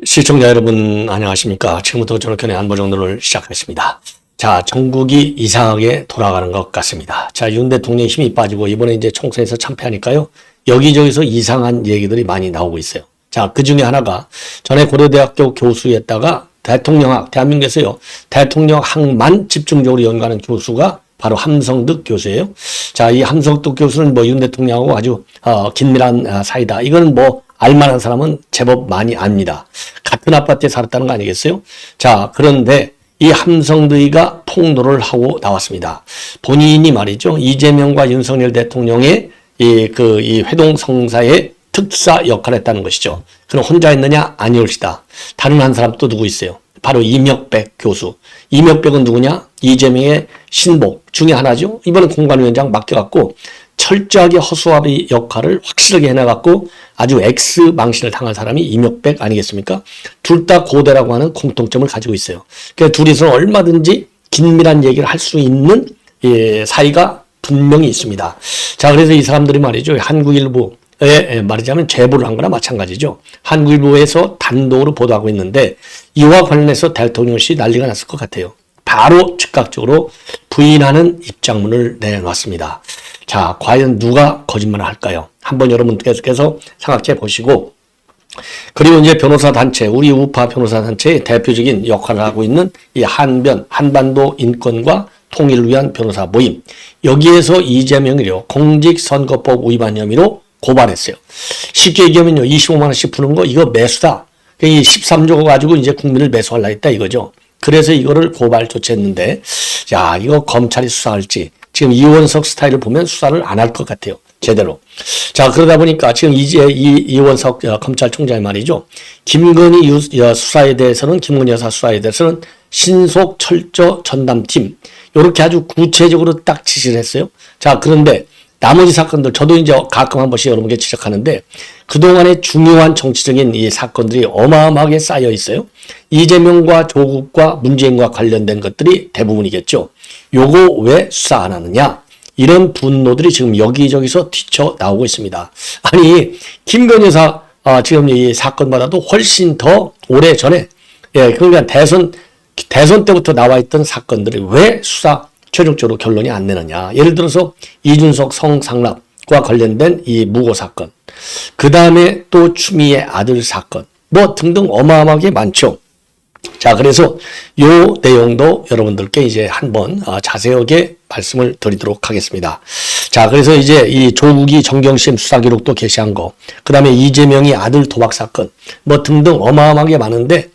시청자 여러분 안녕하십니까. 지금부터 전학견의 안보정론을 시작하겠습니다. 자, 전국이 이상하게 돌아가는 것 같습니다. 자, 윤 대통령의 힘이 빠지고 이번에 이제 총선에서 참패하니까요. 여기저기서 이상한 얘기들이 많이 나오고 있어요. 자, 그 중에 하나가 전에 고려대학교 교수였다가 대통령학, 대한민국에서요. 대통령학만 집중적으로 연구하는 교수가 바로 함성득 교수예요. 자, 이 함성득 교수는 뭐 윤 대통령하고 아주 긴밀한 사이다. 이건 뭐 알만한 사람은 제법 많이 압니다. 같은 아파트에 살았다는 거 아니겠어요? 자, 그런데 이 함성득이가 폭로를 하고 나왔습니다. 본인이 말이죠. 이재명과 윤석열 대통령의 이 회동성사의 특사 역할을 했다는 것이죠. 그럼 혼자 했느냐? 아니올시다. 다른 한 사람 또 누구 있어요? 바로 이명백 교수. 이명백은 누구냐? 이재명의 신복 중에 하나죠. 이번에 공관위원장 맡겨갖고 철저하게 허수아비 역할을 확실하게 해나갔고 아주 X 망신을 당한 사람이 이명백 아니겠습니까? 둘 다 고대라고 하는 공통점을 가지고 있어요. 그러니까 둘이서 얼마든지 긴밀한 얘기를 할 수 있는 사이가 분명히 있습니다. 자, 그래서 이 사람들이 말이죠. 한국일보에 말하자면 제보를 한 거나 마찬가지죠. 한국일보에서 단독으로 보도하고 있는데 이와 관련해서 대통령실이 난리가 났을 것 같아요. 바로 즉각적으로 부인하는 입장문을 내놨습니다. 자, 과연 누가 거짓말을 할까요? 한번 여러분께서 생각해 보시고, 그리고 이제 변호사 단체, 우리 우파 변호사 단체의 대표적인 역할을 하고 있는 이 한반도 인권과 통일을 위한 변호사 모임. 여기에서 이재명이요, 공직선거법 위반 혐의로 고발했어요. 쉽게 얘기하면요, 25만 원씩 푸는 거, 이거 매수다. 이 13조 가지고 이제 국민을 매수하려 했다 이거죠. 그래서 이거를 고발 조치했는데, 야, 이거 검찰이 수사할지, 지금 이원석 스타일을 보면 수사를 안 할 것 같아요. 제대로. 자, 그러다 보니까 지금 이제 이원석 검찰총장이 말이죠. 김건희 수사에 대해서는, 김건희 여사 수사에 대해서는 신속 철저 전담팀. 요렇게 아주 구체적으로 딱 지시를 했어요. 자, 그런데 나머지 사건들, 저도 이제 가끔 한 번씩 여러분께 지적하는데, 그동안의 중요한 정치적인 이 사건들이 어마어마하게 쌓여 있어요. 이재명과 조국과 문재인과 관련된 것들이 대부분이겠죠. 요거 왜 수사 안 하느냐? 이런 분노들이 지금 여기저기서 튀쳐나오고 있습니다. 아니, 김건희 여사, 지금 이 사건보다도 훨씬 더 오래 전에, 그러니까 대선 때부터 나와 있던 사건들이 왜 수사 최종적으로 결론이 안 내느냐. 예를 들어서 이준석 성상납과 관련된 이 무고 사건, 그 다음에 또 추미애 아들 사건, 뭐 등등 어마어마하게 많죠. 자, 그래서 요 내용도 여러분들께 이제 한번 자세하게 말씀을 드리도록 하겠습니다. 자, 그래서 이제 이 조국이 정경심 수사 기록도 게시한 거, 그 다음에 이재명이 아들 도박 사건, 뭐 등등 어마어마하게 많은데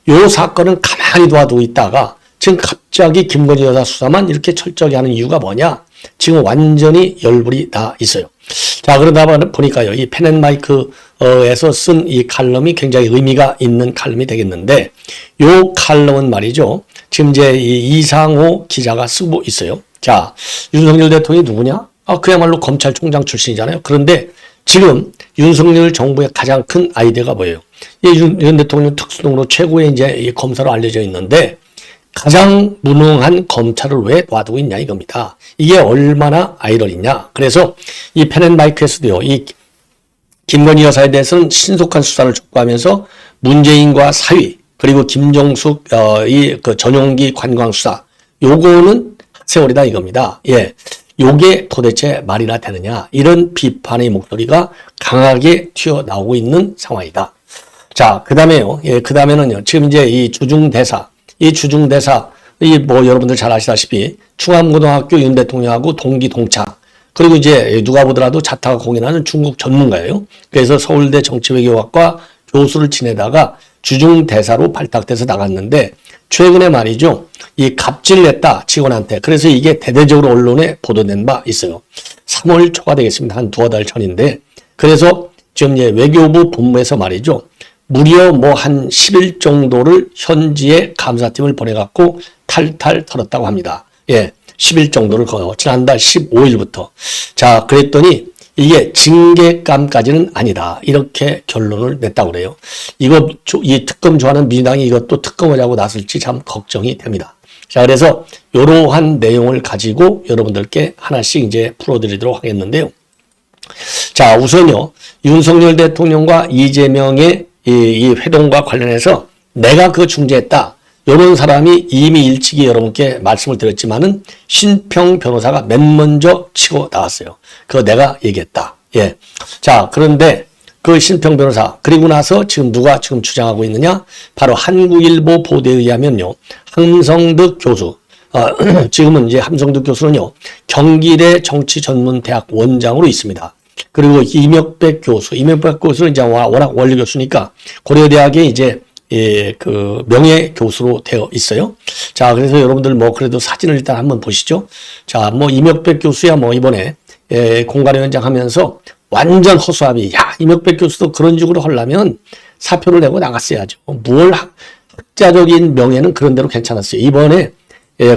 요 사건은 가만히 놔두고 있다가 지금 갑자기 김건희 여사 수사만 이렇게 철저하게 하는 이유가 뭐냐? 지금 완전히 열불이 나 있어요. 자, 그러다 보니까요, 이 펜앤마이크에서 쓴 이 칼럼이 굉장히 의미가 있는 칼럼이 되겠는데, 요 칼럼은 말이죠, 지금 이제 이 이상호 기자가 쓰고 있어요. 자, 윤석열 대통령이 누구냐? 그야말로 검찰총장 출신이잖아요. 그런데 지금 윤석열 정부의 가장 큰 아이디어가 뭐예요? 윤 대통령 특수동으로 최고의 이제 이 검사로 알려져 있는데, 가장 무능한 검찰을 왜 놔두고 있냐 이겁니다. 이게 얼마나 아이러니냐. 그래서 이 펜앤마이크에서도요, 이 김건희 여사에 대해서는 신속한 수사를 촉구하면서 문재인과 사위, 그리고 김정숙 그 전용기 관광 수사, 요거는 세월이다 이겁니다. 예, 요게 도대체 말이나 되느냐, 이런 비판의 목소리가 강하게 튀어나오고 있는 상황이다. 자, 그 다음에요. 예, 그 다음에는요, 지금 이제 이 주중대사, 뭐 여러분들 잘 아시다시피 충암고등학교 윤 대통령하고 동기 동창, 그리고 이제 누가 보더라도 자타가 공인하는 중국 전문가예요. 그래서 서울대 정치외교학과 교수를 지내다가 주중대사로 발탁돼서 나갔는데, 최근에 말이죠, 이 갑질을 했다 직원한테. 그래서 이게 대대적으로 언론에 보도된 바 있어요. 3월 초가 되겠습니다. 한 두어 달 전인데, 그래서 지금 이제 외교부 본부에서 말이죠, 무려 뭐 한 10일 정도를 현지에 감사팀을 보내갖고 탈탈 털었다고 합니다. 예, 10일 정도를 지난달 15일부터. 자, 그랬더니 이게 징계감까지는 아니다. 이렇게 결론을 냈다고 그래요. 이 특검 좋아하는 민주당이 이것도 특검을 하고 나설지 참 걱정이 됩니다. 자, 그래서 이러한 내용을 가지고 여러분들께 하나씩 이제 풀어드리도록 하겠는데요. 자, 우선요, 윤석열 대통령과 이재명의 이 회동과 관련해서 내가 그 중재했다. 이런 사람이 이미 일찍이 여러분께 말씀을 드렸지만은 신평 변호사가 맨 먼저 치고 나왔어요. 그거 내가 얘기했다. 예. 자, 그런데 그 신평 변호사, 그리고 나서 지금 누가 지금 주장하고 있느냐? 바로 한국일보 보도에 의하면요, 함성득 교수, 지금은 이제 함성득 교수는요, 경기대 정치전문대학 원장으로 있습니다. 그리고 이명백 교수는 이제 워낙 원리 교수니까 고려대학에 이제 그 명예 교수로 되어 있어요. 자, 그래서 여러분들 뭐 그래도 사진을 일단 한번 보시죠. 자, 뭐 이명백 교수야 뭐 이번에 공관위원장 하면서 완전 허수아비. 야, 이명백 교수도 그런 식으로 하려면 사표를 내고 나갔어야죠. 뭘 학자적인 명예는 그런 대로 괜찮았어요. 이번에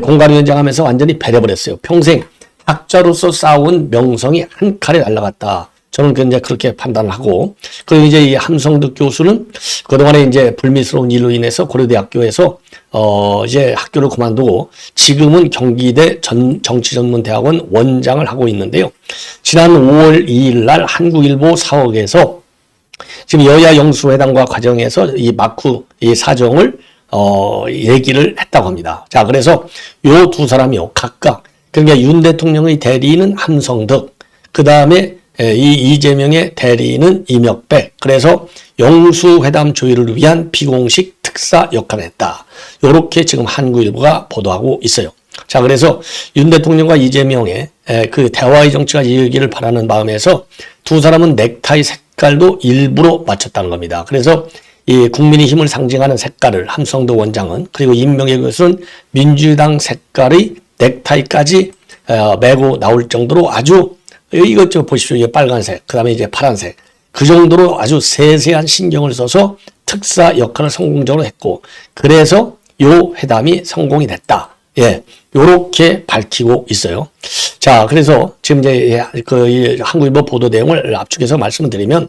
공관위원장 하면서 완전히 배려버렸어요. 평생 학자로서 쌓아온 명성이 한 칼에 날아갔다. 저는 이제 그렇게 판단을 하고, 그리고 이제 이 함성득 교수는 그동안에 이제 불미스러운 일로 인해서 고려대학교에서 이제 학교를 그만두고 지금은 경기대 정치전문대학원 원장을 하고 있는데요. 지난 5월 2일 날 한국일보 사옥에서 지금 여야 영수회담과 과정에서 이 마쿠 이 사정을 얘기를 했다고 합니다. 자, 그래서 요 두 사람이요, 각각, 그러니까 윤 대통령의 대리인은 함성득, 그 다음에 이 이재명의 대리인은 이명백. 그래서 영수회담 조율을 위한 비공식 특사 역할을 했다. 요렇게 지금 한국일보가 보도하고 있어요. 자, 그래서 윤 대통령과 이재명의 그 대화의 정치가 이어지기를 바라는 마음에서 두 사람은 넥타이 색깔도 일부러 맞췄다는 겁니다. 그래서 이 국민의힘을 상징하는 색깔을 함성도 원장은, 그리고 임명의 교수는 민주당 색깔의 넥타이까지 메고 나올 정도로 아주, 이것 좀 보십시오. 이게 빨간색, 그 다음에 이제 파란색. 그 정도로 아주 세세한 신경을 써서 특사 역할을 성공적으로 했고, 그래서 요 회담이 성공이 됐다. 예. 요렇게 밝히고 있어요. 자, 그래서 지금 이제 그 한국일보 보도 내용을 압축해서 말씀을 드리면,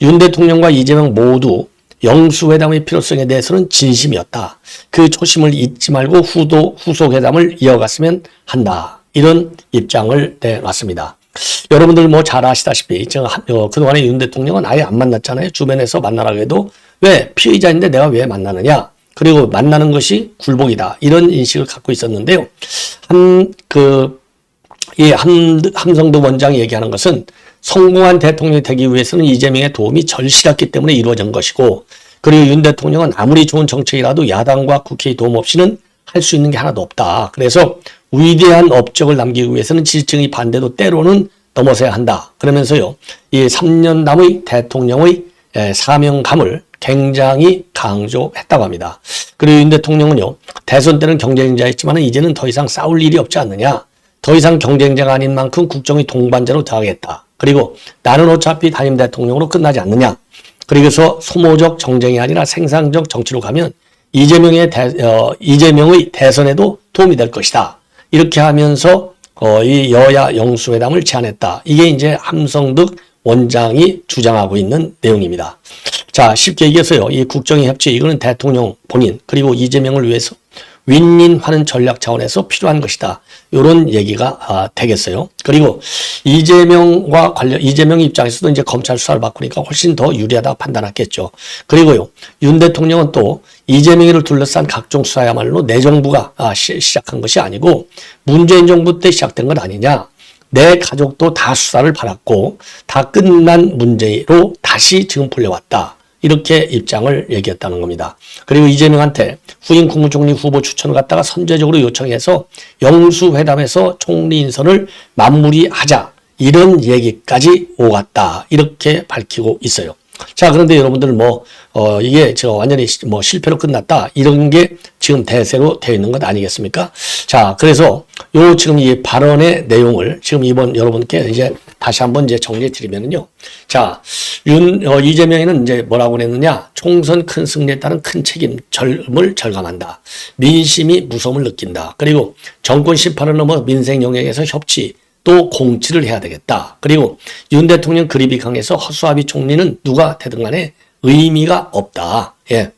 윤 대통령과 이재명 모두 영수회담의 필요성에 대해서는 진심이었다. 그 초심을 잊지 말고 후속회담을 이어갔으면 한다. 이런 입장을 내놨습니다. 여러분들 뭐 잘 아시다시피 그동안에 윤 대통령은 아예 안 만났잖아요. 주변에서 만나라고 해도 왜 피의자인데 내가 왜 만나느냐. 그리고 만나는 것이 굴복이다. 이런 인식을 갖고 있었는데요. 함성도 원장이 얘기하는 것은 성공한 대통령이 되기 위해서는 이재명의 도움이 절실했기 때문에 이루어진 것이고, 그리고 윤 대통령은 아무리 좋은 정책이라도 야당과 국회의 도움 없이는 할 수 있는 게 하나도 없다. 그래서 위대한 업적을 남기기 위해서는 지지층의 반대도 때로는 넘어서야 한다. 그러면서요, 이 3년 남의 대통령의 사명감을 굉장히 강조했다고 합니다. 그리고 윤 대통령은요, 대선 때는 경쟁자였지만 이제는 더 이상 싸울 일이 없지 않느냐. 더 이상 경쟁자가 아닌 만큼 국정의 동반자로 더하겠다. 그리고 나는 어차피 단임 대통령으로 끝나지 않느냐. 그래서 소모적 정쟁이 아니라 생산적 정치로 가면 이재명의 대선에도 도움이 될 것이다. 이렇게 하면서 이 여야 영수회담을 제안했다. 이게 이제 함성득 원장이 주장하고 있는 내용입니다. 자, 쉽게 얘기해서요, 이 국정의 협치, 이거는 대통령 본인 그리고 이재명을 위해서 윈윈하는 전략 차원에서 필요한 것이다. 이런 얘기가 되겠어요. 그리고 이재명 입장에서도 이제 검찰 수사를 받으니까 훨씬 더 유리하다고 판단했겠죠. 그리고요, 윤 대통령은 또 이재명을 둘러싼 각종 수사야말로 내 정부가 시작한 것이 아니고 문재인 정부 때 시작된 것 아니냐. 내 가족도 다 수사를 받았고 다 끝난 문제로 다시 지금 불려왔다. 이렇게 입장을 얘기했다는 겁니다. 그리고 이재명한테 후임 국무총리 후보 추천을 갖다가 선제적으로 요청해서 영수회담에서 총리 인선을 마무리하자. 이런 얘기까지 오갔다. 이렇게 밝히고 있어요. 자, 그런데 여러분들 이게 완전히 실패로 끝났다. 이런 게 지금 대세로 되어 있는 것 아니겠습니까? 자, 그래서 지금 이 발언의 내용을 지금 이번 여러분께 이제 다시 한번 이제 정리해 드리면은요. 자, 이재명이는 이제 뭐라고 그랬느냐? 총선 큰 승리에 따른 큰 책임을 절감한다. 민심이 무서움을 느낀다. 그리고 정권 심판을 넘어 민생 영역에서 협치, 또 공치를 해야 되겠다. 그리고 윤 대통령 그립이 강해서 허수아비 총리는 누가 되든 간에 의미가 없다. 예.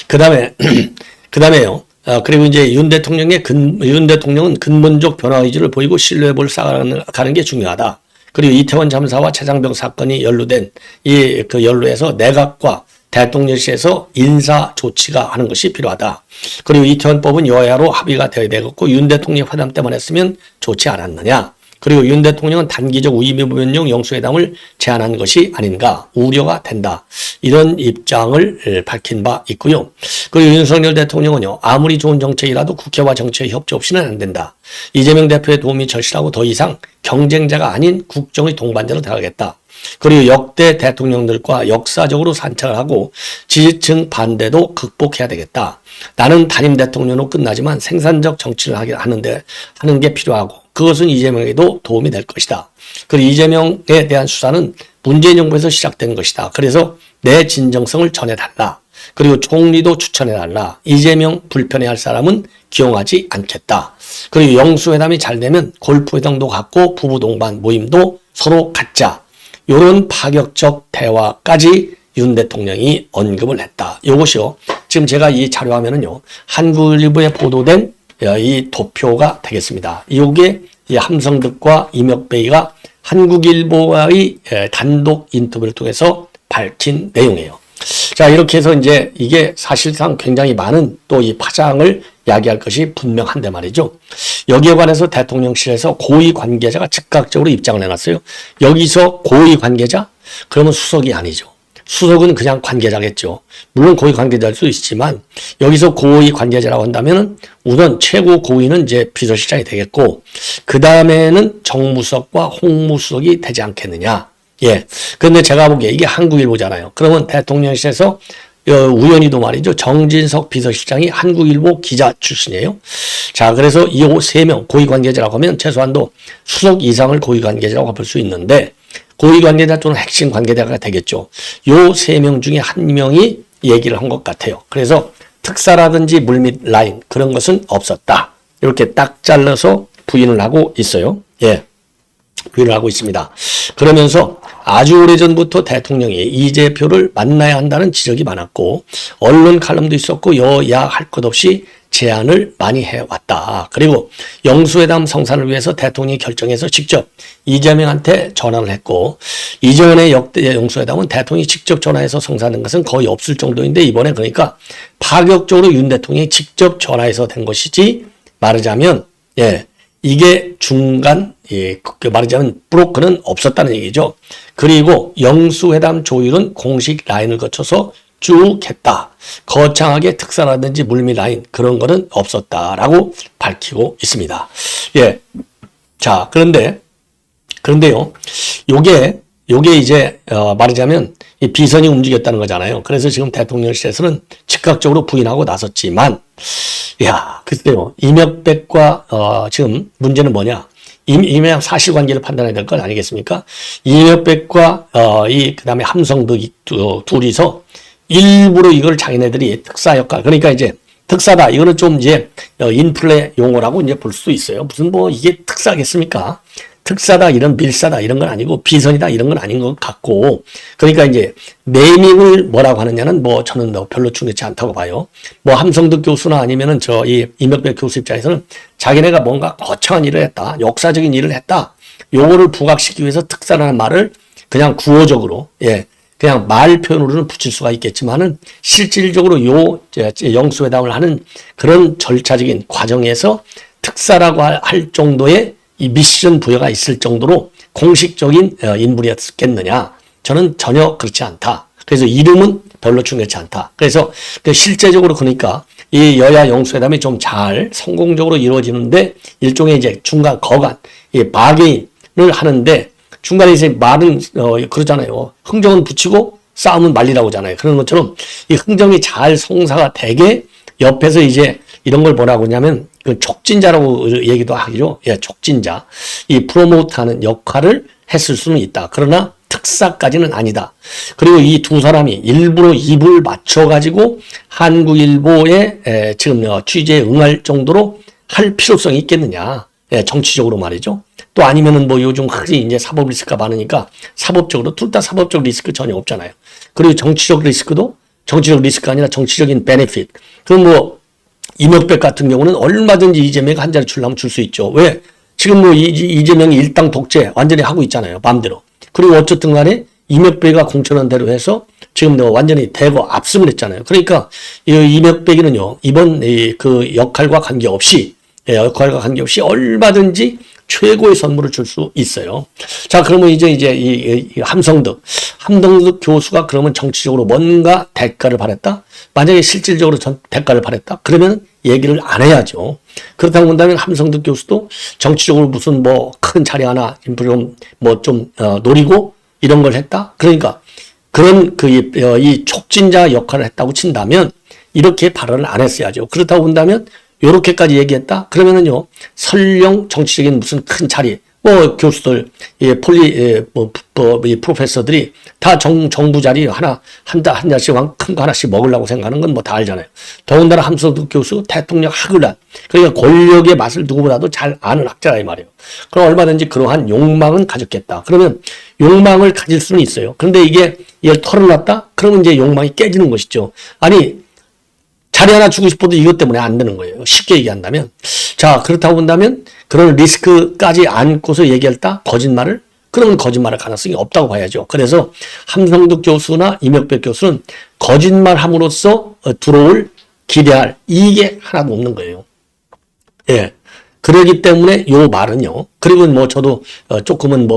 그다음에요. 그리고 이제 윤 대통령은 근본적 변화 의지를 보이고 신뢰를 쌓아가는 게 중요하다. 그리고 이태원 참사와 최장병 사건이 연루된 연루해서 내각과 대통령실에서 인사 조치가 하는 것이 필요하다. 그리고 이태원법은 여야로 합의가 되어야 되겠고 윤 대통령 회담 때만 했으면 좋지 않았느냐. 그리고 윤 대통령은 단기적 의미부변용 영수회담을 제안한 것이 아닌가 우려가 된다. 이런 입장을 밝힌 바 있고요. 그리고 윤석열 대통령은요. 아무리 좋은 정책이라도 국회와 정치의 협조 없이는 안 된다. 이재명 대표의 도움이 절실하고 더 이상 경쟁자가 아닌 국정의 동반자로 들어가겠다. 그리고 역대 대통령들과 역사적으로 산책을 하고 지지층 반대도 극복해야 되겠다. 나는 단임 대통령으로 끝나지만 생산적 정치를 하는 게 필요하고 그것은 이재명에게도 도움이 될 것이다. 그리고 이재명에 대한 수사는 문재인 정부에서 시작된 것이다. 그래서 내 진정성을 전해달라. 그리고 총리도 추천해달라. 이재명 불편해할 사람은 기용하지 않겠다. 그리고 영수회담이 잘 되면 골프회담도 갖고 부부 동반 모임도 서로 갖자. 이런 파격적 대화까지 윤 대통령이 언급을 했다. 이것이요. 지금 제가 이 자료 화면은요. 한국일보에 보도된 이 도표가 되겠습니다. 이게 함성득과 이명배가 한국일보와의 단독 인터뷰를 통해서 밝힌 내용이에요. 자, 이렇게 해서 이제 이게 사실상 굉장히 많은 또 이 파장을 야기할 것이 분명한데 말이죠. 여기에 관해서 대통령실에서 고위 관계자가 즉각적으로 입장을 내놨어요. 여기서 고위 관계자? 그러면 수석이 아니죠. 수석은 그냥 관계자겠죠. 물론 고위 관계자일 수 있지만 여기서 고위 관계자라고 한다면은 우선 최고 고위는 이제 비서실장이 되겠고 그 다음에는 정무수석과 홍무수석이 되지 않겠느냐. 예. 근데 제가 보기에 이게 한국일보잖아요. 그러면 대통령실에서 우연히도 말이죠. 정진석 비서실장이 한국일보 기자 출신이에요. 자, 그래서 이 세 명 고위 관계자라고 하면 최소한도 수석 이상을 고위 관계자라고 볼 수 있는데 고위 관계자 또는 핵심 관계자가 되겠죠. 요 세 명 중에 한 명이 얘기를 한 것 같아요. 그래서 특사라든지 물밑 라인 그런 것은 없었다. 이렇게 딱 잘라서 부인을 하고 있어요. 예. 부인을 하고 있습니다. 그러면서 아주 오래전부터 대통령이 이재표를 만나야 한다는 지적이 많았고 언론 칼럼도 있었고 여야 할 것 없이 제안을 많이 해왔다. 그리고 영수회담 성사를 위해서 대통령이 결정해서 직접 이재명한테 전화를 했고 이전의 역대 영수회담은 대통령이 직접 전화해서 성사하는 것은 거의 없을 정도인데 이번에 그러니까 파격적으로 윤 대통령이 직접 전화해서 된 것이지 말하자면 이게 말하자면 브로커는 없었다는 얘기죠. 그리고 영수회담 조율은 공식 라인을 거쳐서 쭉 했다. 거창하게 특사라든지 물밑 라인 그런 거는 없었다라고 밝히고 있습니다. 예. 자, 그런데요. 요게 이제 말하자면 이 비선이 움직였다는 거잖아요. 그래서 지금 대통령실에서는 즉각적으로 부인하고 나섰지만 글쎄요. 이명백과 지금 문제는 뭐냐? 이명 사실관계를 판단해야 될 건 아니겠습니까? 이명백과 그다음에 함성득 둘이서 일부러 이걸 자기네들이 특사 역할 그러니까 이제 특사다 이거는 좀 이제 인플레 용어라고 이제 볼 수도 있어요. 무슨 이게 특사겠습니까? 특사다 이런 밀사다 이런 건 아니고 비선이다 이런 건 아닌 것 같고 그러니까 이제 네이밍을 뭐라고 하느냐는 저는 별로 중요치 않다고 봐요. 함성득 교수나 아니면은 이 이명백 교수 입장에서는 자기네가 뭔가 거창한 일을 했다 역사적인 일을 했다 요거를 부각시키기 위해서 특사라는 말을 그냥 구어적으로 그냥 말 표현으로는 붙일 수가 있겠지만은 실질적으로 영수회담을 하는 그런 절차적인 과정에서 특사라고 할 정도의 이 미션 부여가 있을 정도로 공식적인 인물이었겠느냐? 저는 전혀 그렇지 않다. 그래서 이름은 별로 중요치 않다. 그래서 실제적으로 그러니까 이 여야 영수회담이 좀 잘 성공적으로 이루어지는데 일종의 이제 중간 거간, 바게인을 하는데 중간에 이제 말은 그러잖아요. 흥정은 붙이고 싸움은 말리라고 하잖아요. 그런 것처럼 이 흥정이 잘 성사가 되게 옆에서 이제 이런 걸 뭐라고 하냐면 그 촉진자라고 얘기도 하죠. 촉진자. 이 프로모트하는 역할을 했을 수는 있다. 그러나 특사까지는 아니다. 그리고 이 두 사람이 일부러 입을 맞춰가지고 한국일보의 지금 취재에 응할 정도로 할 필요성이 있겠느냐. 정치적으로 말이죠. 또 아니면은 뭐 요즘 흔히 이제 사법 리스크가 많으니까 사법적으로 둘 다 사법적 리스크 전혀 없잖아요. 그리고 정치적 리스크도 정치적 리스크가 아니라 정치적인 베네핏. 그 뭐 이명박 같은 경우는 얼마든지 이재명이 한 자리 주려면 줄 수 있죠. 왜? 지금 뭐 이재명이 일당 독재 완전히 하고 있잖아요. 마음대로. 그리고 어쨌든 간에 이명박이가 공천한 대로 해서 지금 완전히 대거 압승을 했잖아요. 그러니까 이 이명박이는요, 이번 그 역할과 관계없이 얼마든지 최고의 선물을 줄 수 있어요. 자, 그러면 이제 이 함성득 교수가 그러면 정치적으로 뭔가 대가를 바랬다? 만약에 실질적으로 대가를 바랬다? 그러면 얘기를 안 해야죠. 그렇다고 본다면 함성득 교수도 정치적으로 무슨 뭐 큰 자리 하나 좀 노리고 이런 걸 했다? 그러니까 그런 이 촉진자 역할을 했다고 친다면 이렇게 발언을 안 했어야죠. 그렇다고 본다면 요렇게까지 얘기했다? 그러면은요, 설령 정치적인 무슨 큰 자리, 뭐 교수들, 이 프로페서들이 다 정부 자리 한 자씩 큰 거 하나씩 먹으려고 생각하는 건 뭐 다 알잖아요. 더군다나 함성득 교수 대통령 학을란, 그러니까 권력의 맛을 누구보다도 잘 아는 학자라 이 말이에요. 그럼 얼마든지 그러한 욕망은 가졌겠다. 그러면 욕망을 가질 수는 있어요. 그런데 이걸 털어놨다? 그러면 이제 욕망이 깨지는 것이죠. 아니, 자리 하나 주고 싶어도 이것 때문에 안 되는 거예요. 쉽게 얘기한다면. 자, 그렇다고 본다면 그런 리스크까지 안고서 얘기했다? 거짓말을? 그러면 거짓말할 가능성이 없다고 봐야죠. 그래서 함성득 교수나 이명박 교수는 거짓말함으로써 들어올 기대할 이게 하나도 없는 거예요. 예. 그러기 때문에 요 말은요. 그리고 뭐 저도 조금은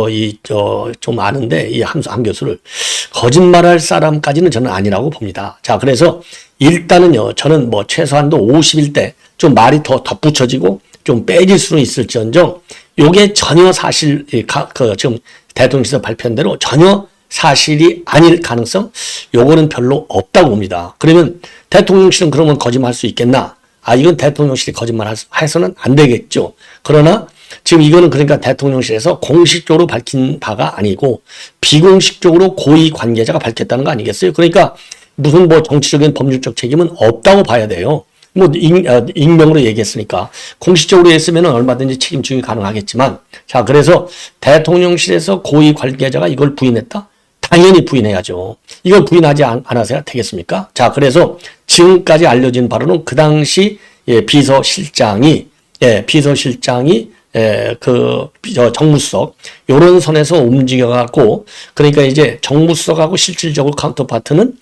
좀 아는데 이 함 교수를 거짓말할 사람까지는 저는 아니라고 봅니다. 자, 그래서 일단은요. 저는 뭐 최소한도 50일 때 좀 말이 더 덧붙여지고 좀 빼질 수는 있을지언정 요게 전혀 사실 지금 대통령실에서 발표한 대로 전혀 사실이 아닐 가능성 요거는 별로 없다고 봅니다. 그러면 대통령실은 그러면 거짓말할 수 있겠나? 이건 대통령실이 거짓말 해서는 안 되겠죠. 그러나 지금 이거는 그러니까 대통령실에서 공식적으로 밝힌 바가 아니고 비공식적으로 고위 관계자가 밝혔다는 거 아니겠어요? 그러니까 무슨 뭐 정치적인 법률적 책임은 없다고 봐야 돼요. 뭐 익명으로 얘기했으니까 공식적으로 했으면 얼마든지 책임 주기 가능하겠지만 자, 그래서 대통령실에서 고위 관계자가 이걸 부인했다? 당연히 부인해야죠. 이걸 부인하지 않아서야 되겠습니까? 자, 그래서 지금까지 알려진 바로는 그 당시 비서실장이 정무수석 요런 선에서 움직여갖고 그러니까 이제 정무수석하고 실질적으로 카운터파트는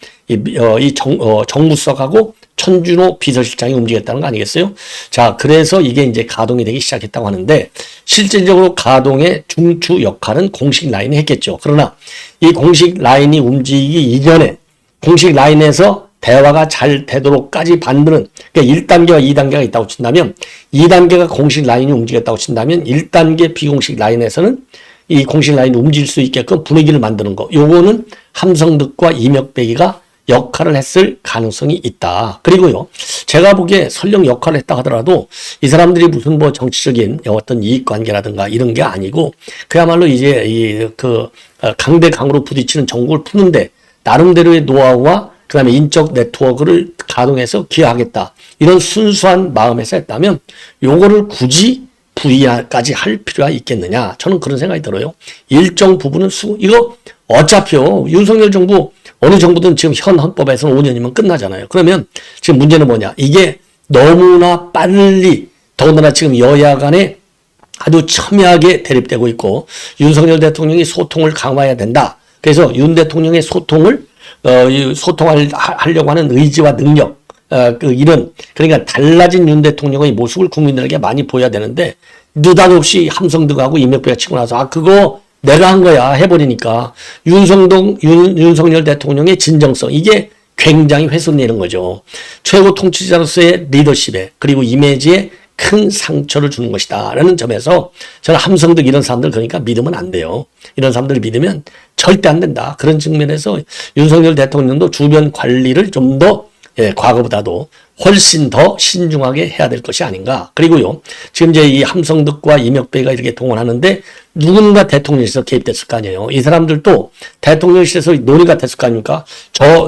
정무수석하고 천준호 비서실장이 움직였다는 거 아니겠어요? 자, 그래서 이게 이제 가동이 되기 시작했다고 하는데 실질적으로 가동의 중추 역할은 공식 라인이 했겠죠. 그러나 이 공식 라인이 움직이기 이전에 공식 라인에서 대화가 잘 되도록까지 만드는 그러니까 1단계와 2단계가 있다고 친다면 2단계가 공식 라인이 움직였다고 친다면 1단계 비공식 라인에서는 이 공식 라인이 움직일 수 있게끔 분위기를 만드는 거. 요거는 함성득과 이명박이가 역할을 했을 가능성이 있다. 그리고요, 제가 보기에 설령 역할을 했다 하더라도 이 사람들이 무슨 뭐 정치적인 어떤 이익관계라든가 이런 게 아니고 그야말로 이제 강대강으로 부딪히는 정국을 푸는데 나름대로의 노하우와 그 다음에 인적 네트워크를 가동해서 기여하겠다. 이런 순수한 마음에서 했다면 요거를 굳이 부의까지 할 필요가 있겠느냐. 저는 그런 생각이 들어요. 일정 부분은 이거 어차피요. 윤석열 정부 어느 정부든 지금 현 헌법에서는 5년이면 끝나잖아요. 그러면 지금 문제는 뭐냐. 이게 너무나 빨리 더군다나 지금 여야 간에 아주 첨예하게 대립되고 있고 윤석열 대통령이 소통을 강화해야 된다. 그래서 윤 대통령의 소통하려고 하는 의지와 능력, 그러니까 달라진 윤 대통령의 모습을 국민들에게 많이 보여야 되는데, 느닷없이 함성득하고 이명박이 치고 나서, 그거 내가 한 거야. 해버리니까, 윤석열 대통령의 진정성, 이게 굉장히 훼손되는 거죠. 최고 통치자로서의 리더십에, 그리고 이미지에 큰 상처를 주는 것이다. 라는 점에서 저는 함성득 이런 사람들 그러니까 믿으면 안 돼요. 이런 사람들을 믿으면 절대 안 된다. 그런 측면에서 윤석열 대통령도 주변 관리를 좀 더 과거보다도 훨씬 더 신중하게 해야 될 것이 아닌가. 그리고요, 지금 이제 이 함성득과 이명박이가 이렇게 동원하는데 누군가 대통령실에서 개입됐을 거 아니에요. 이 사람들도 대통령실에서 논의가 됐을 거 아닙니까?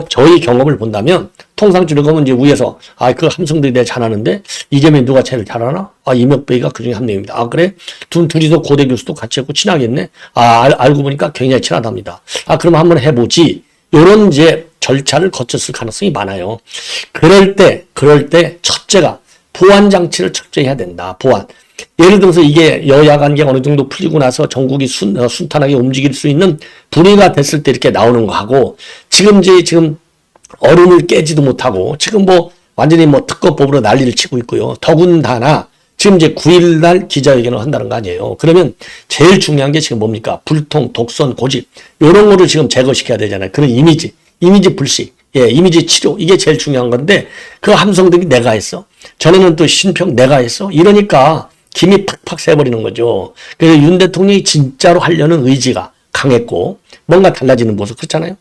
저희 경험을 본다면 통상적으로 보면 이제 위에서 그 함성들이 내가 잘하는데 이재명이 누가 제일 잘하나? 이명박이가 그중에 한 명입니다. 그래? 둘이서 고대 교수도 같이 했고 친하겠네? 알고 보니까 굉장히 친하답니다. 그럼 한번 해보지. 요런 이제 절차를 거쳤을 가능성이 많아요. 그럴 때 첫째가 보안 장치를 철저히 해야 된다. 보안. 예를 들어서 이게 여야 관계가 어느 정도 풀리고 나서 전국이 순탄하게 움직일 수 있는 분위기가 됐을 때 이렇게 나오는 거하고 지금 얼음을 깨지도 못하고 지금 완전히 특검법으로 난리를 치고 있고요. 더군다나 지금 이제 9일날 기자회견을 한다는 거 아니에요. 그러면 제일 중요한 게 지금 뭡니까? 불통, 독선, 고집. 이런 거를 지금 제거시켜야 되잖아요. 그런 이미지 불식, 이미지 치료. 이게 제일 중요한 건데 그 함성들이 내가 했어. 전에는 또 신평 내가 했어. 이러니까 김이 팍팍 새버리는 거죠. 그래서 윤 대통령이 진짜로 하려는 의지가 강했고 뭔가 달라지는 모습 그렇잖아요.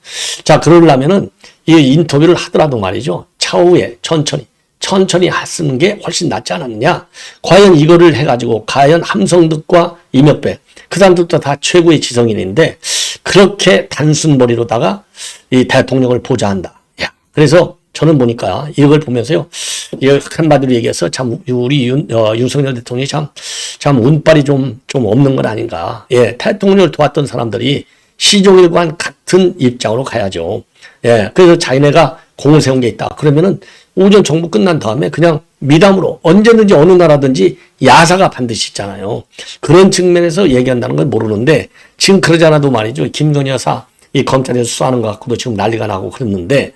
자, 그러려면은 이 인터뷰를 하더라도 말이죠. 차후에 천천히 쓰는 게 훨씬 낫지 않았느냐. 과연 이거를 해가지고 과연 함성득과 이명박 그 사람들도 다 최고의 지성인인데 그렇게 단순머리로다가 이 대통령을 보좌한다. 그래서 저는 보니까 이걸 보면서요. 이걸 한마디로 얘기해서 참 우리 윤석열 대통령이 참 운빨이 좀 없는 건 아닌가. 대통령을 도왔던 사람들이 시종일관 같은 입장으로 가야죠. 그래서 자기네가 공을 세운 게 있다. 그러면은 오전 정부 끝난 다음에 그냥 미담으로 언제든지 어느 나라든지 야사가 반드시 있잖아요. 그런 측면에서 얘기한다는 건 모르는데 지금 그러지 않아도 말이죠. 김건희 여사 이 검찰에서 수사하는 것 갖고도 지금 난리가 나고 그랬는데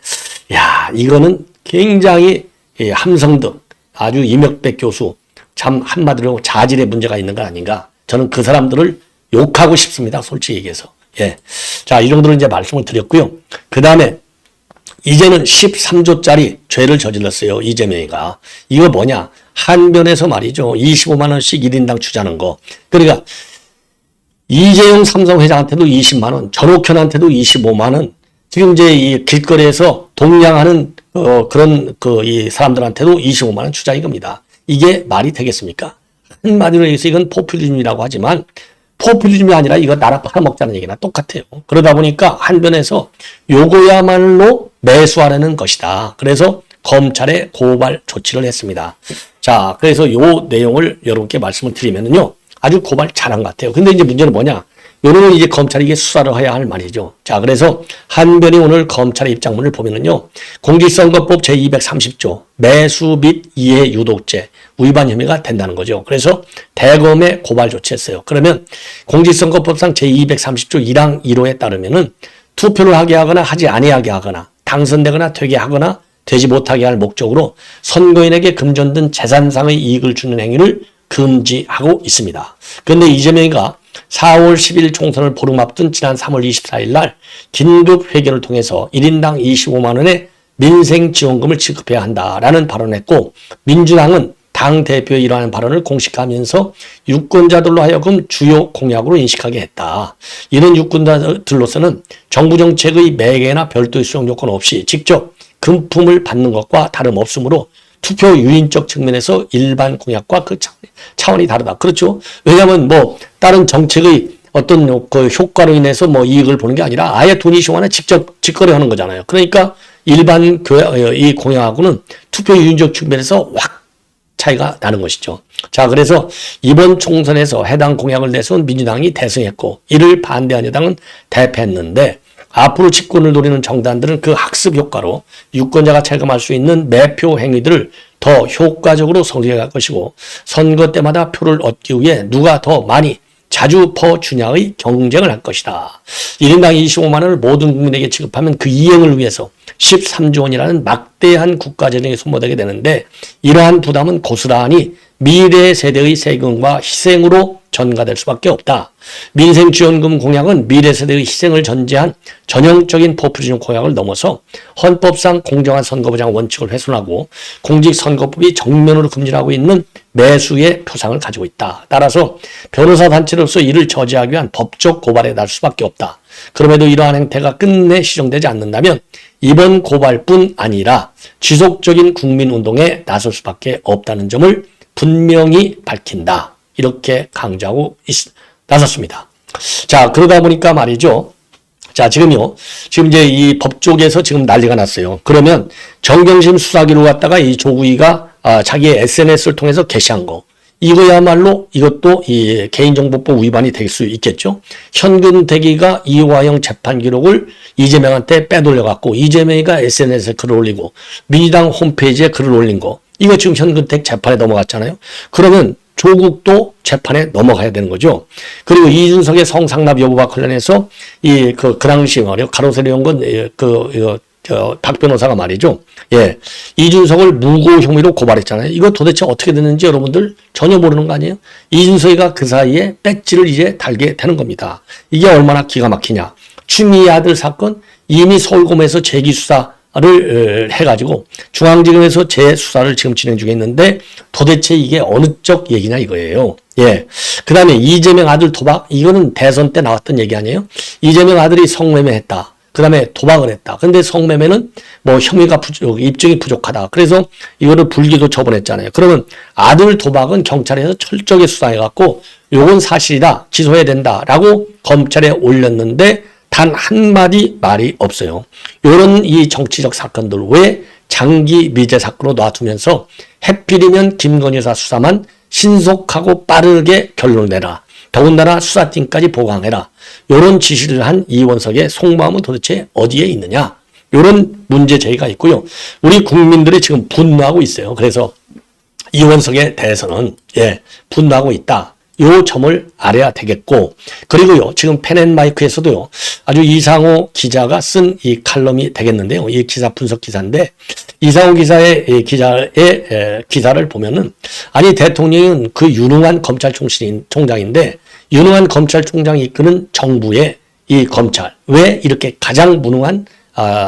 이거는 굉장히 함성득 아주 이명박 교수 참 한마디로 자질의 문제가 있는 거 아닌가. 저는 그 사람들을 욕하고 싶습니다. 솔직히 얘기해서. 자, 이 정도로 이제 말씀을 드렸고요. 그 다음에 이제는 13조짜리 죄를 저질렀어요. 이재명이가. 이거 뭐냐? 한변에서 말이죠. 25만 원씩 1인당 주자는 거. 그러니까 이재용 삼성 회장한테도 20만 원, 전옥현한테도 25만 원. 지금 이제 이 길거리에서 동냥하는 이 사람들한테도 25만 원 주자 이겁니다. 이게 말이 되겠습니까? 한마디로 얘기해서 이건 포퓰리즘이라고 하지만 포퓰리즘이 아니라 이거 나라 팔아먹자는 얘기나 똑같아요. 그러다 보니까 한변에서 요거야말로 매수하려는 것이다. 그래서 검찰에 고발 조치를 했습니다. 자, 그래서 요 내용을 여러분께 말씀을 드리면은요. 아주 고발 잘한 것 같아요. 근데 이제 문제는 뭐냐? 요런 건 이제 검찰이 이게 수사를 해야 할 말이죠. 자, 그래서 한변이 오늘 검찰의 입장문을 보면은요. 공직선거법 제230조 매수 및 이해 유독죄 위반 혐의가 된다는 거죠. 그래서 대검에 고발 조치했어요. 그러면 공직선거법상 제230조 1항 1호에 따르면은 투표를 하게 하거나 하지 아니하게 하거나 당선되거나 되게 하거나 되지 못하게 할 목적으로 선거인에게 금전된 재산상의 이익을 주는 행위를 금지하고 있습니다. 그런데 이재명이가 4월 10일 총선을 보름 앞둔 지난 3월 24일 날 긴급 회견을 통해서 1인당 25만 원의 민생지원금을 지급해야 한다라는 발언을 했고 민주당은 당대표의 이러한 발언을 공식화하면서 유권자들로 하여금 주요 공약으로 인식하게 했다. 이런 유권자들로서는 정부 정책의 매개나 별도의 수용 요건 없이 직접 금품을 받는 것과 다름없으므로 투표 유인적 측면에서 일반 공약과 그 차원이 다르다. 그렇죠? 왜냐하면 다른 정책의 어떤 그 효과로 인해서 이익을 보는 게 아니라 아예 돈 이슈와는 직접 직거래하는 거잖아요. 그러니까 일반 이 공약하고는 투표 유인적 측면에서 확 차이가 나는 것이죠. 자, 그래서 이번 총선에서 해당 공약을 내세운 민주당이 대승했고 이를 반대한 여당은 대패했는데 앞으로 집권을 노리는 정당들은 그 학습 효과로 유권자가 체감할 수 있는 매표 행위들을 더 효과적으로 성립할 것이고 선거 때마다 표를 얻기 위해 누가 더 많이 자주 퍼주냐의 경쟁을 할 것이다. 1인당 25만 원을 모든 국민에게 지급하면 그 이행을 위해서 13조 원이라는 막대한 국가재정이 소모되게 되는데 이러한 부담은 고스란히 미래 세대의 세금과 희생으로 전가될 수밖에 없다. 민생지원금 공약은 미래 세대의 희생을 전제한 전형적인 포퓰리즘 공약을 넘어서 헌법상 공정한 선거보장 원칙을 훼손하고 공직선거법이 정면으로 금지하고 있는 매수의 표상을 가지고 있다. 따라서 변호사 단체로서 이를 저지하기 위한 법적 고발에 나설 수밖에 없다. 그럼에도 이러한 행태가 끝내 시정되지 않는다면 이번 고발뿐 아니라 지속적인 국민운동에 나설 수밖에 없다는 점을 분명히 밝힌다. 이렇게 강조하고 나섰습니다. 자, 그러다 보니까 말이죠. 자, 지금 이제 이 법조계에서 지금 난리가 났어요. 그러면 정경심 수사기로 갖다가 이 조국이가 자기의 SNS를 통해서 게시한 거. 이거야말로 이것도 이 개인정보법 위반이 될 수 있겠죠. 현근택이가 이화영 재판 기록을 이재명한테 빼돌려갖고 이재명이가 SNS에 글을 올리고 민주당 홈페이지에 글을 올린 거. 이거 지금 현근택 재판에 넘어갔잖아요. 그러면 조국도 재판에 넘어가야 되는 거죠. 그리고 이준석의 성상납 여부와 관련해서 그 당시 말이요. 가로세로 연건 박 변호사가 말이죠. 예. 이준석을 무고 혐의로 고발했잖아요. 이거 도대체 어떻게 됐는지 여러분들 전혀 모르는 거 아니에요? 이준석이가 그 사이에 배지를 이제 달게 되는 겁니다. 이게 얼마나 기가 막히냐. 추미애 아들 사건 이미 서울고검에서 재기수사를 해가지고 중앙지검에서 재수사를 지금 진행 중에 있는데 도대체 이게 어느 쪽 얘기냐 이거예요. 예. 그 다음에 이재명 아들 도박, 이거는 대선 때 나왔던 얘기 아니에요? 이재명 아들이 성매매했다. 그 다음에 도박을 했다. 근데 성매매는 뭐 혐의가 입증이 부족하다. 그래서 이거를 불기소 처분했잖아요. 그러면 아들 도박은 경찰에서 철저하게 수사해갖고 요건 사실이다. 기소해야 된다라고 검찰에 올렸는데 단 한마디 말이 없어요. 요런 이 정치적 사건들 왜 장기 미제 사건으로 놔두면서 해필이면 김건희 여사 수사만 신속하고 빠르게 결론을 내라. 더군다나 수사팀까지 보강해라. 이런 지시를 한 이원석의 속마음은 도대체 어디에 있느냐. 이런 문제 제기가 있고요. 우리 국민들이 지금 분노하고 있어요. 그래서 이원석에 대해서는 분노하고 있다. 요 점을 알아야 되겠고, 그리고요 지금 펜앤마이크에서도요 아주 이상호 기자가 쓴 이 칼럼이 되겠는데요. 이 기사 분석 기사인데 이상호 기사의 기사를 보면은 아니 대통령은 그 유능한 검찰총장인데 유능한 검찰총장이 이끄는 정부의 이 검찰 왜 이렇게 가장 무능한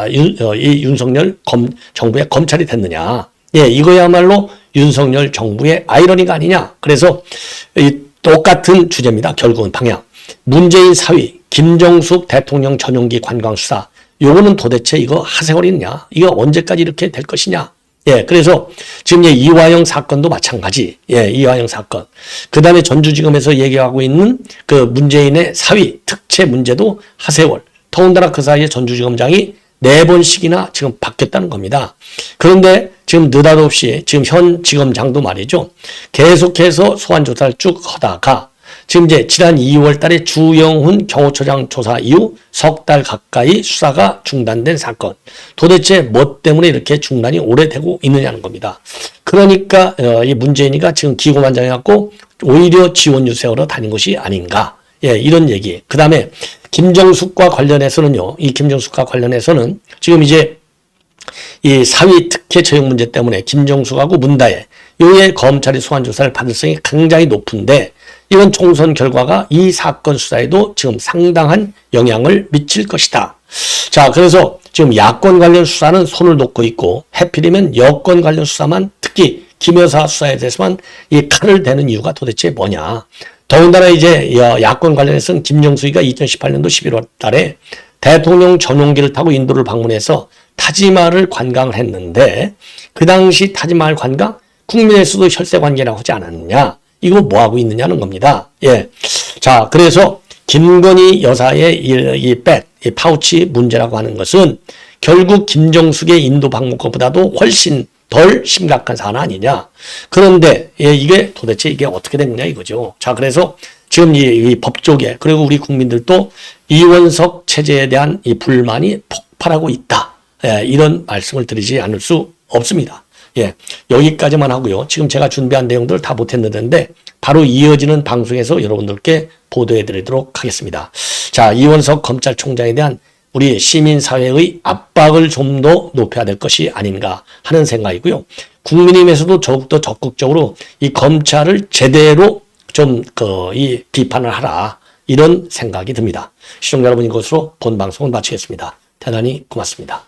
이 윤석열 정부의 검찰이 됐느냐. 예, 이거야말로 윤석열 정부의 아이러니가 아니냐. 그래서 이 똑같은 주제입니다. 결국은 방향. 문재인 사위, 김정숙 대통령 전용기 관광수사. 요거는 도대체 이거 하세월이냐? 이거 언제까지 이렇게 될 것이냐? 예, 그래서 지금 이화영 사건도 마찬가지. 예, 이화영 사건. 그 다음에 전주지검에서 얘기하고 있는 그 문재인의 사위, 특채 문제도 하세월. 더군다나 그 사이에 전주지검장이 4번씩이나 지금 바뀌었다는 겁니다. 그런데 지금 느닷없이 지금 현 지검장도 말이죠. 계속해서 소환조사를 쭉 하다가 지금 이제 지난 2월 달에 주영훈 경호처장 조사 이후 석 달 가까이 수사가 중단된 사건. 도대체 뭐 때문에 이렇게 중단이 오래되고 있느냐는 겁니다. 그러니까 이 문재인이가 지금 기고만장해갖고 오히려 지원 유세하러 다닌 것이 아닌가. 예, 이런 얘기. 그 다음에 김정숙과 관련해서는요. 이 김정숙과 관련해서는 지금 이제 이 사위 특혜 처형 문제 때문에 김정숙하고 문다혜 요의 검찰이 소환 조사를 받을 성이 굉장히 높은데 이번 총선 결과가 이 사건 수사에도 지금 상당한 영향을 미칠 것이다. 자, 그래서 지금 야권 관련 수사는 손을 놓고 있고 해필이면 여권 관련 수사만 특히 김 여사 수사에 대해서만 이 칼을 대는 이유가 도대체 뭐냐. 더군다나 이제 야권 관련해서는 김정숙이가 2018년도 11월 달에 대통령 전용기를 타고 인도를 방문해서 타지마를 관광을 했는데 그 당시 타지마을 관광 국민에서도 혈세 관계라고 하지 않았느냐. 이거 뭐 하고 있느냐는 겁니다. 예. 자, 그래서 김건희 여사의 이 파우치 문제라고 하는 것은 결국 김정숙의 인도 방문 것보다도 훨씬 덜 심각한 사안 아니냐. 그런데 이게 도대체 이게 어떻게 됐느냐 이거죠. 자, 그래서 지금 이 법조계 그리고 우리 국민들도 이원석 체제에 대한 이 불만이 폭발하고 있다. 예, 이런 말씀을 드리지 않을 수 없습니다. 예, 여기까지만 하고요. 지금 제가 준비한 내용들을 다 못했는데 바로 이어지는 방송에서 여러분들께 보도해 드리도록 하겠습니다. 자, 이원석 검찰총장에 대한 우리 시민사회의 압박을 좀 더 높여야 될 것이 아닌가 하는 생각이고요. 국민의힘에서도 더욱더 적극적으로 이 검찰을 제대로 좀 이 비판을 하라 이런 생각이 듭니다. 시청자 여러분 이것으로 본 방송을 마치겠습니다. 대단히 고맙습니다.